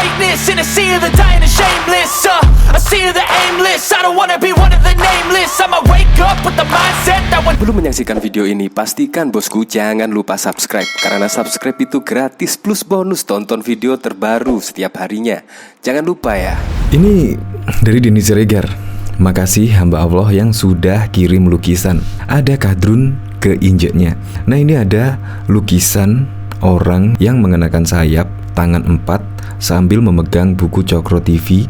weakness in a sea of the dying and shameless. A sea of the aimless. I don't wanna be one of the nameless. I'ma wake up with the mindset that when... Belum menyaksikan video ini, pastikan bosku jangan lupa subscribe. Karena subscribe itu gratis plus bonus tonton video terbaru setiap harinya. Jangan lupa ya. Ini dari Denny Siregar. Makasih hamba Allah yang sudah kirim lukisan. Ada kadrun keinjaknya. Nah, ini ada lukisan orang yang mengenakan sayap, tangan 4 sambil memegang buku Cokro TV.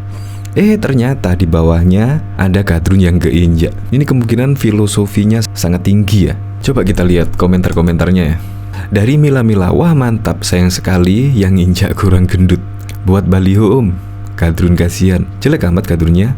Ternyata di bawahnya ada kadrun yang keinjak. Ini kemungkinan filosofinya sangat tinggi ya. Coba kita lihat komentar-komentarnya ya. Dari Mila Mila, wah mantap, sayang sekali yang injak kurang gendut. Buat baliho om, kadrun kasihan. Jelek amat kadrunnya.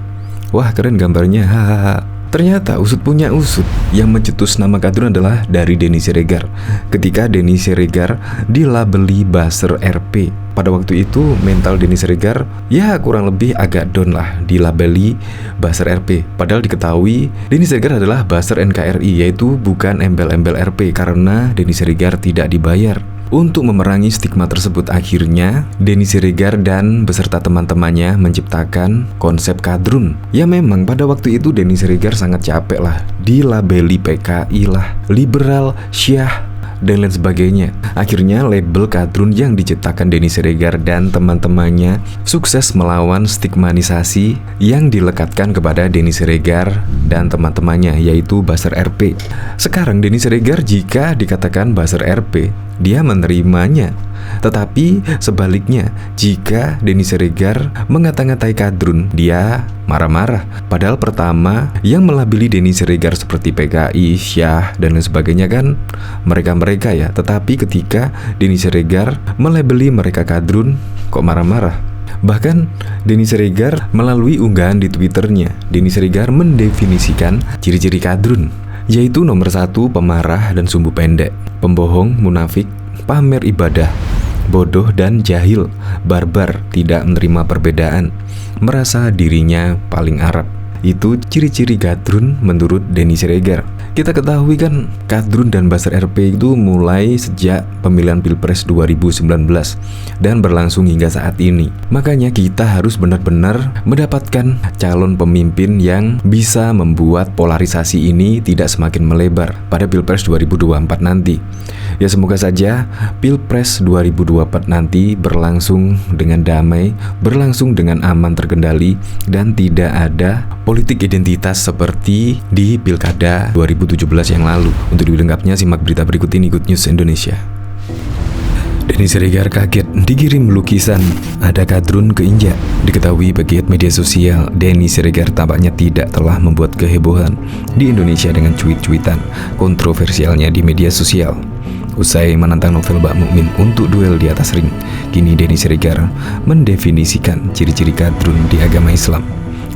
Wah keren gambarnya, hahaha. Ternyata usut punya usut. Yang mencetus nama kadrun adalah dari Denny Siregar. Ketika Denny Siregar dilabeli buzzer RP, pada waktu itu mental Denny Siregar ya kurang lebih agak down lah, dilabeli buzzer RP. Padahal diketahui Denny Siregar adalah buzzer NKRI, yaitu bukan embel-embel RP, karena Denny Siregar tidak dibayar. Untuk memerangi stigma tersebut, akhirnya Denny Siregar dan beserta teman-temannya menciptakan konsep kadrun. Ya memang pada waktu itu Denny Siregar sangat capek lah, dilabeli PKI lah, liberal, Syiah, dan lain sebagainya. Akhirnya label kadrun yang diciptakan Denny Siregar dan teman-temannya sukses melawan stigmanisasi yang dilekatkan kepada Denny Siregar dan teman-temannya, yaitu buzzer RP. Sekarang Denny Siregar jika dikatakan buzzer RP, dia menerimanya. Tetapi sebaliknya, jika Denny Siregar mengata-ngatai kadrun, dia marah-marah. Padahal pertama yang melabeli Denny Siregar seperti PKI, Syiah, dan lain sebagainya kan mereka-mereka ya. Tetapi ketika Denny Siregar melabeli mereka kadrun, kok marah-marah? Bahkan Denny Siregar melalui unggahan di Twitternya, Denny Siregar mendefinisikan ciri-ciri kadrun, yaitu nomor 1, pemarah dan sumbu pendek, pembohong, munafik, pamer ibadah, bodoh dan jahil, barbar, tidak menerima perbedaan, merasa dirinya paling Arab. Itu ciri-ciri kadrun menurut Denny Siregar. Kita ketahui kan kadrun dan buzzer RP itu mulai sejak pemilihan Pilpres 2019 dan berlangsung hingga saat ini. Makanya kita harus benar-benar mendapatkan calon pemimpin yang bisa membuat polarisasi ini tidak semakin melebar pada Pilpres 2024 nanti. Ya semoga saja Pilpres 2024 nanti berlangsung dengan damai, berlangsung dengan aman terkendali, dan tidak ada politik identitas seperti di Pilkada 2017 yang lalu. Untuk lebih lengkapnya simak berita berikut ini, Good News Indonesia. Denny Siregar kaget dikirim lukisan ada kadrun keinjak. Diketahui pegiat media sosial, Denny Siregar tampaknya tidak telah membuat kehebohan di Indonesia dengan cuit-cuitan kontroversialnya di media sosial. Usai menantang novel Mbak Mukmin untuk duel di atas ring, kini Denny Siregar mendefinisikan ciri-ciri kadrun di agama Islam.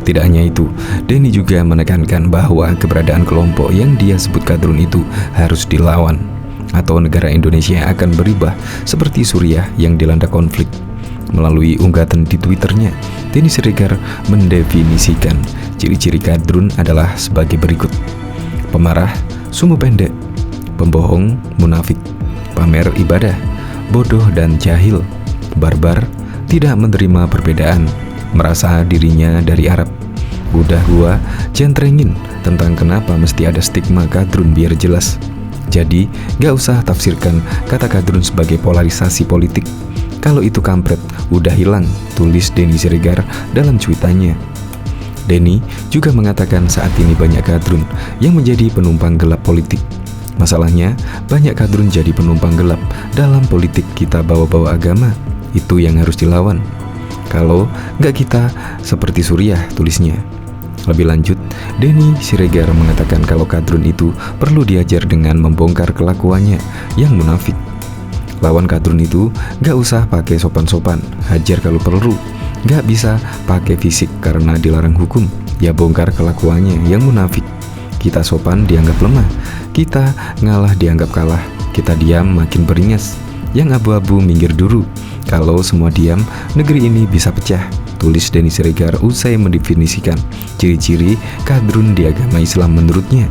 Tidak hanya itu, Denny juga menekankan bahwa keberadaan kelompok yang dia sebut kadrun itu harus dilawan, atau negara Indonesia akan berubah seperti Suriah yang dilanda konflik. Melalui unggahan di Twitternya, Denny Siregar mendefinisikan ciri-ciri kadrun adalah sebagai berikut: pemarah, sumbu pendek, pembohong, munafik, pamer ibadah, bodoh dan jahil, barbar, tidak menerima perbedaan, merasa dirinya dari Arab. Udah gua centrengin tentang kenapa mesti ada stigma kadrun biar jelas. Jadi gak usah tafsirkan kata kadrun sebagai polarisasi politik. Kalau itu kampret udah hilang, tulis Denny Siregar dalam cuitannya. Denny juga mengatakan saat ini banyak kadrun yang menjadi penumpang gelap politik. Masalahnya banyak kadrun jadi penumpang gelap dalam politik kita bawa-bawa agama. Itu yang harus dilawan. Kalau nggak kita seperti Suriah, tulisnya. Lebih lanjut, Denny Siregar mengatakan kalau kadrun itu perlu diajar dengan membongkar kelakuannya yang munafik. Lawan kadrun itu nggak usah pakai sopan-sopan, hajar kalau perlu. Nggak bisa pakai fisik karena dilarang hukum, ya bongkar kelakuannya yang munafik. Kita sopan dianggap lemah, kita ngalah dianggap kalah, kita diam makin beringas. Yang abu-abu minggir dulu. Kalau semua diam, negeri ini bisa pecah, tulis Denny Siregar usai mendefinisikan ciri-ciri kadrun di agama Islam menurutnya.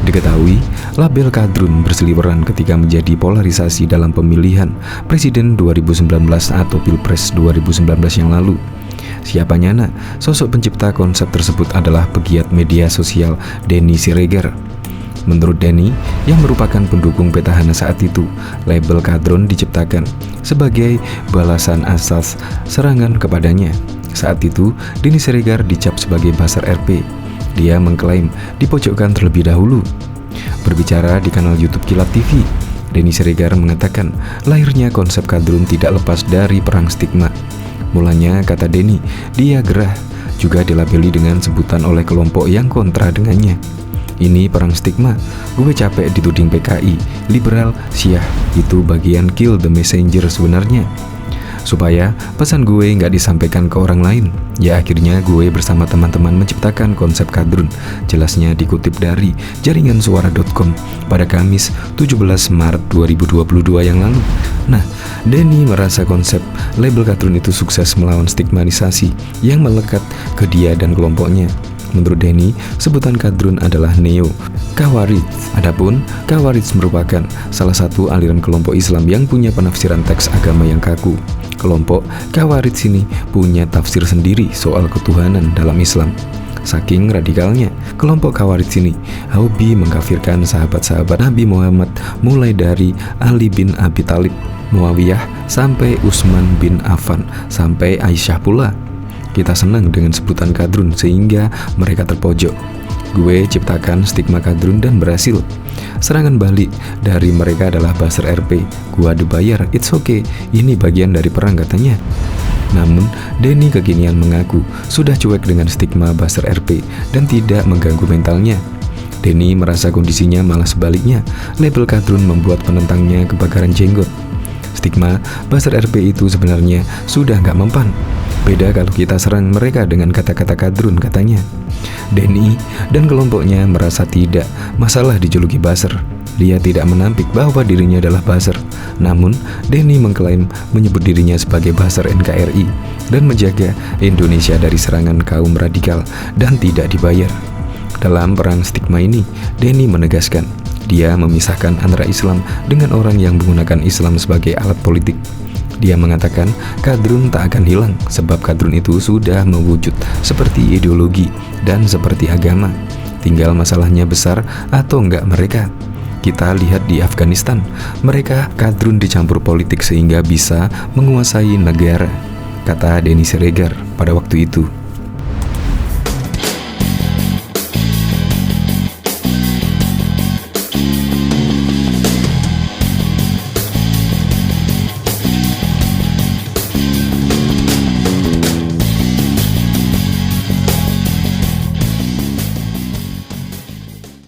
Diketahui, label kadrun berseliweran ketika menjadi polarisasi dalam pemilihan Presiden 2019 atau Pilpres 2019 yang lalu. Siapa nyana, sosok pencipta konsep tersebut adalah pegiat media sosial Denny Siregar. Menurut Denny, yang merupakan pendukung petahana saat itu, label kadrun diciptakan sebagai balasan atas serangan kepadanya. Saat itu, Denny Siregar dicap sebagai buzzer RP. Dia mengklaim dipojokkan terlebih dahulu. Berbicara di kanal YouTube Kilat TV, Denny Siregar mengatakan lahirnya konsep kadrun tidak lepas dari perang stigma. Mulanya, kata Denny, dia gerah juga dilabeli dengan sebutan oleh kelompok yang kontra dengannya. Ini perang stigma, gue capek dituding PKI, liberal, Syiah, itu bagian kill the messenger sebenarnya. Supaya pesan gue nggak disampaikan ke orang lain, ya akhirnya gue bersama teman-teman menciptakan konsep kadrun. Jelasnya dikutip dari jaringansuara.com pada Kamis 17 Maret 2022 yang lalu. Nah, Denny merasa konsep label kadrun itu sukses melawan stigmatisasi yang melekat ke dia dan kelompoknya. Menurut Denny, sebutan kadrun adalah neo Khawarij. Adapun Khawarij merupakan salah satu aliran kelompok Islam yang punya penafsiran teks agama yang kaku. Kelompok Khawarij ini punya tafsir sendiri soal ketuhanan dalam Islam. Saking radikalnya, kelompok Khawarij ini hobi mengkafirkan sahabat-sahabat Nabi Muhammad mulai dari Ali bin Abi Thalib, Muawiyah, sampai Utsman bin Affan, sampai Aisyah pula. Kita senang dengan sebutan kadrun sehingga mereka terpojok. Gue ciptakan stigma kadrun dan berhasil. Serangan balik dari mereka adalah buzzer RP. Gua dibayar, it's okay, ini bagian dari perang katanya. Namun, Denny kekinian mengaku sudah cuek dengan stigma buzzer RP dan tidak mengganggu mentalnya. Denny merasa kondisinya malah sebaliknya. Label kadrun membuat penentangnya kebakaran jenggot. Stigma buzzer RP itu sebenarnya sudah nggak mempan. Beda kalau kita serang mereka dengan kata-kata kadrun, katanya. Denny dan kelompoknya merasa tidak masalah dijuluki buzzer. Dia tidak menampik bahwa dirinya adalah buzzer. Namun, Denny mengklaim menyebut dirinya sebagai buzzer NKRI dan menjaga Indonesia dari serangan kaum radikal dan tidak dibayar. Dalam perang stigma ini, Denny menegaskan dia memisahkan antara Islam dengan orang yang menggunakan Islam sebagai alat politik. Dia mengatakan kadrun tak akan hilang sebab kadrun itu sudah mewujud seperti ideologi dan seperti agama. Tinggal masalahnya besar atau enggak mereka. Kita lihat di Afghanistan, mereka kadrun dicampur politik sehingga bisa menguasai negara, kata Denny Siregar pada waktu itu.